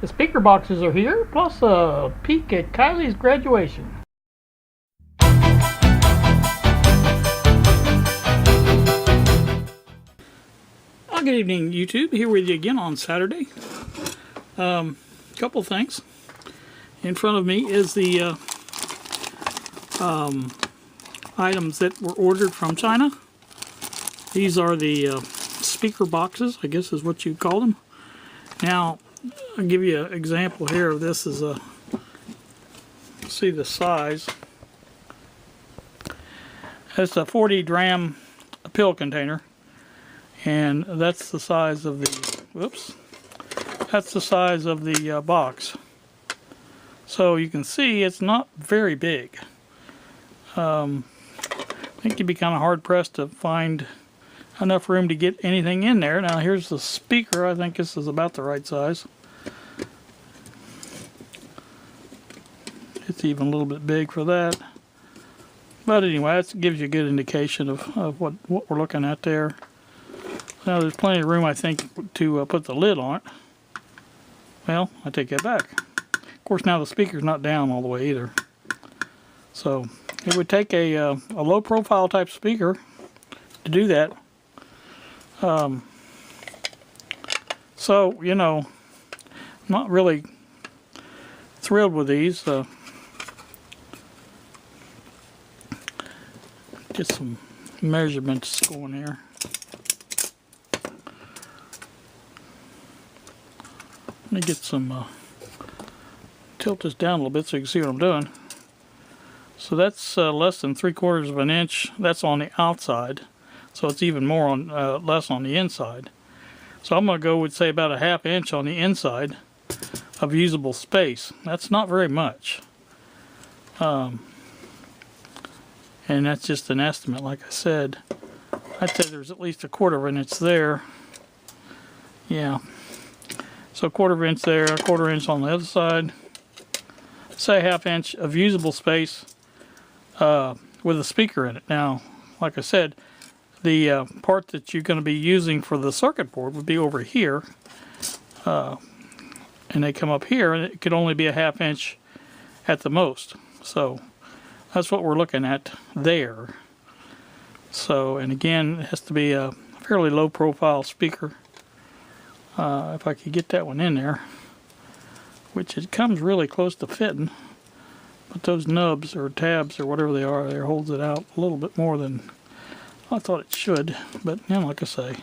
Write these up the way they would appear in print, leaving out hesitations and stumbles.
The speaker boxes are here, plus a peek at Kylie's graduation. Well, good evening, YouTube. Here with you again on Saturday. Couple things. In front of me is the items that were ordered from China. These are the speaker boxes, I guess is what you call them. Now, I'll give you an example here of this. Is a see the size. It's a 40 gram pill container, and that's the size of the. Whoops. That's the size of the box. So you can see it's not very big. I think you'd be kind of hard pressed to find enough room to get anything in there. Now here's the speaker. I think this is about the right size. It's even a little bit big for that. But anyway, that gives you a good indication of what we're looking at there. Now there's plenty of room, I think, to put the lid on it. Well, I take that back. Of course, now the speaker's not down all the way either. So it would take a low profile type speaker to do that. So, you know, I'm not really thrilled with these. Get some measurements going here. Let me get some, tilt this down a little bit so you can see what I'm doing. So that's less than 3/4 of an inch. That's on the outside. So it's even more on less on the inside. So I'm going to go with, say, about a 1/2 inch on the inside of usable space. That's not very much. And that's just an estimate, like I said. I'd say there's at least 1/4 of an inch there. Yeah. So 1/4 inch there, 1/4 inch on the other side. Say 1/2 inch of usable space with a speaker in it. Now, like I said, the part that you're going to be using for the circuit board would be over here. And they come up here, and it could only be a 1/2 inch at the most. So that's what we're looking at there. So, and again, it has to be a fairly low profile speaker. If I could get that one in there, which it comes really close to fitting, but those nubs or tabs or whatever they are there holds it out a little bit more than I thought it should. But you know, like I say,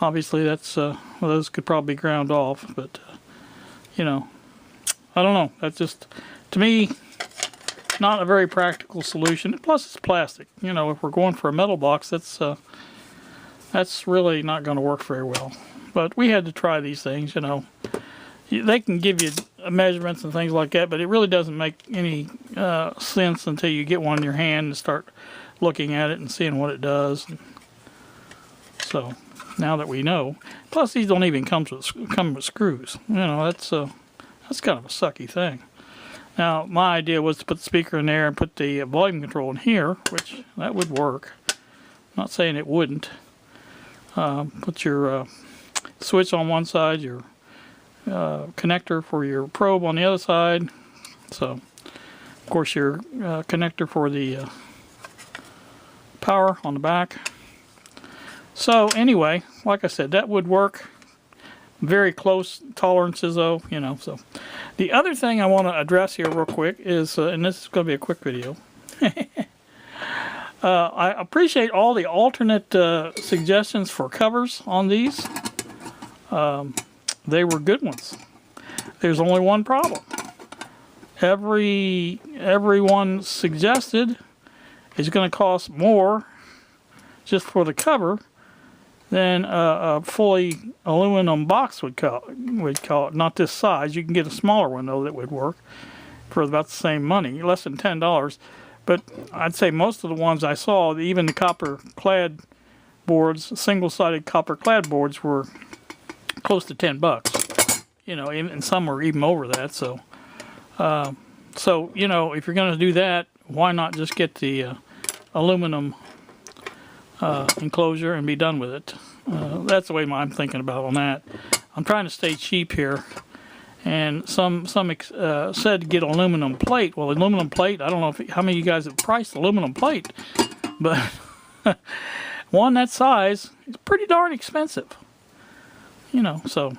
obviously that's well, those could probably be ground off, but you know, I don't know. That's just, to me, not a very practical solution. Plus, it's plastic. You know, if we're going for a metal box, that's really not going to work very well. But we had to try these things, you know. They can give you measurements and things like that, but it really doesn't make any sense until you get one in your hand and start looking at it and seeing what it does. So now that we know, plus these don't even come with screws. You know, that's kind of a sucky thing. Now my idea was to put the speaker in there and put the volume control in here, which that would work. I'm not saying it wouldn't. Put your switch on one side, your connector for your probe on the other side. So, of course, your connector for the power on the back. So, anyway, like I said, that would work. Very close tolerances, though, you know. So, the other thing I want to address here real quick is, and this is going to be a quick video. I appreciate all the alternate suggestions for covers on these. They were good ones. There's only one problem. Everyone suggested is going to cost more just for the cover than a fully aluminum box would cost. Not this size. You can get a smaller one though that would work for about the same money, less than $10. But I'd say most of the ones I saw, even the copper clad boards, single-sided copper clad boards, were close to $10. You know, and some were even over that. So, you know, if you're going to do that, why not just get the aluminum enclosure and be done with it. That's the way I'm thinking about on that. I'm trying to stay cheap here, And some said to get aluminum plate. Well, aluminum plate, I don't know how many of you guys have priced aluminum plate, but one that size is pretty darn expensive. You know, so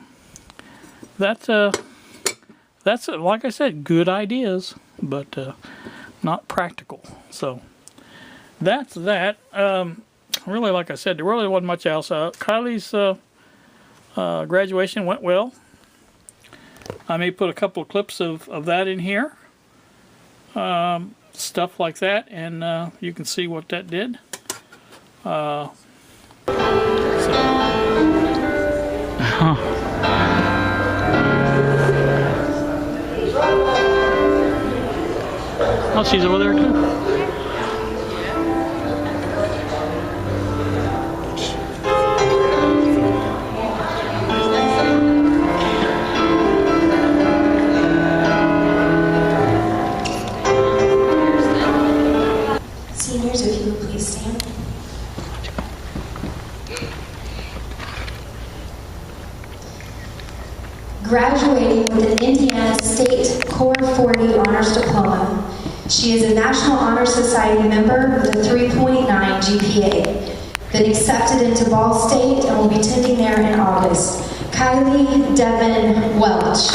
that's like I said, good ideas, but not practical. So that's that. Really, like I said, there really wasn't much else. Kylie's graduation went well. I may put a couple of clips of that in here. Stuff like that, and you can see what that did. Oh, she's over there too. Seniors, if you would please stand. Graduating with an Indiana State Core 40 Honors Diploma, she is a National Honor Society member with a 3.9 GPA. Been accepted into Ball State and will be attending there in August. Kylie Devin Welch.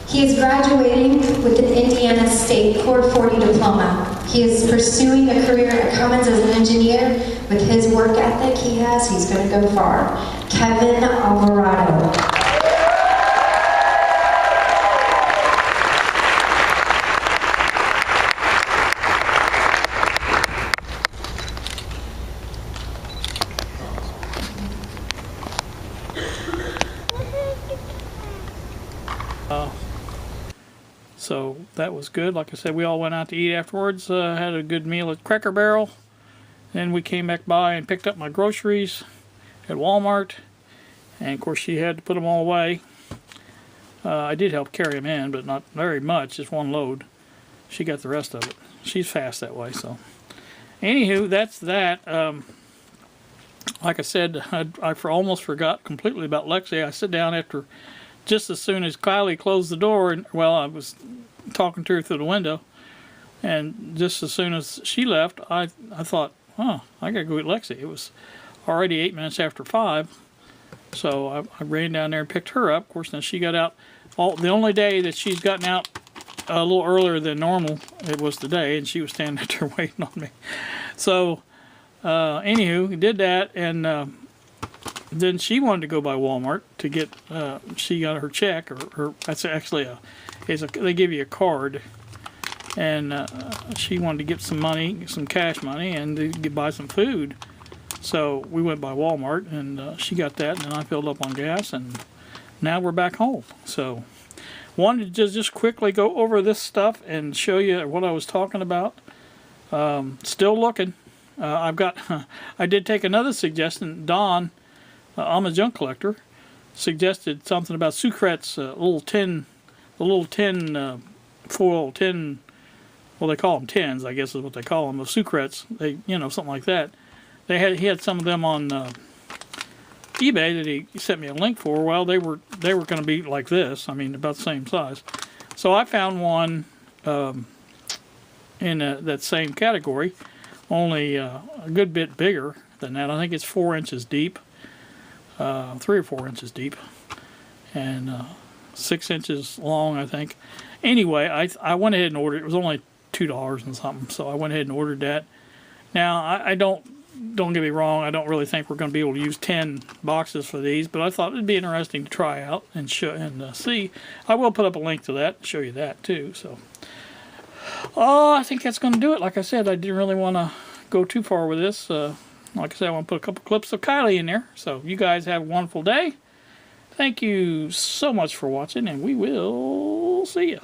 He is graduating with an Indiana State Core 40 Diploma. He is pursuing a career at Cummins as an engineer. With his work ethic he's going to go far. Kevin Alvarado. So that was good. Like I said, we all went out to eat afterwards. Had a good meal at Cracker Barrel. Then we came back by and picked up my groceries at Walmart. And of course she had to put them all away. I did help carry them in, but not very much, just one load. She got the rest of it. She's fast that way, so. Anywho, that's that. Like I said, I almost forgot completely about Lexi. I sit down after, just as soon as Kylie closed the door, and well, I was talking to her through the window, and just as soon as she left, I thought, oh, I gotta go get Lexi. It was already 8 minutes after 5, so I ran down there and picked her up. Of course, now she got out. The only day that she's gotten out a little earlier than normal, it was today, and she was standing there waiting on me. So, anywho, we did that, and then she wanted to go by Walmart to get, she got her check, or that's actually they give you a card, and she wanted to get some money, some cash money, and to buy some food. So we went by Walmart, and she got that, and then I filled up on gas, and now we're back home. So wanted to just quickly go over this stuff and show you what I was talking about. Still looking. I did take another suggestion. Don, I'm a junk collector, suggested something about Sucret's little tin foil tin. Well, they call them tins, I guess is what they call them, of Sucret's. They, something like that. He had some of them on eBay that he sent me a link for. Well, they were going to be like this. I mean, about the same size. So I found one in that same category, only a good bit bigger than that. I think it's 4 inches deep, 3 or 4 inches deep, and 6 inches long, I think. Anyway, I went ahead and ordered it. It was only $2 and something, so I went ahead and ordered that. Now, I don't get me wrong, I don't really think we're going to be able to use 10 boxes for these, but I thought it'd be interesting to try out and see. I will put up a link to that, show you that too. So, I think that's going to do it. Like I said, I didn't really want to go too far with this. Like I said, I want to put a couple clips of Kylie in there. So you guys have a wonderful day. Thank you so much for watching, and we will see you.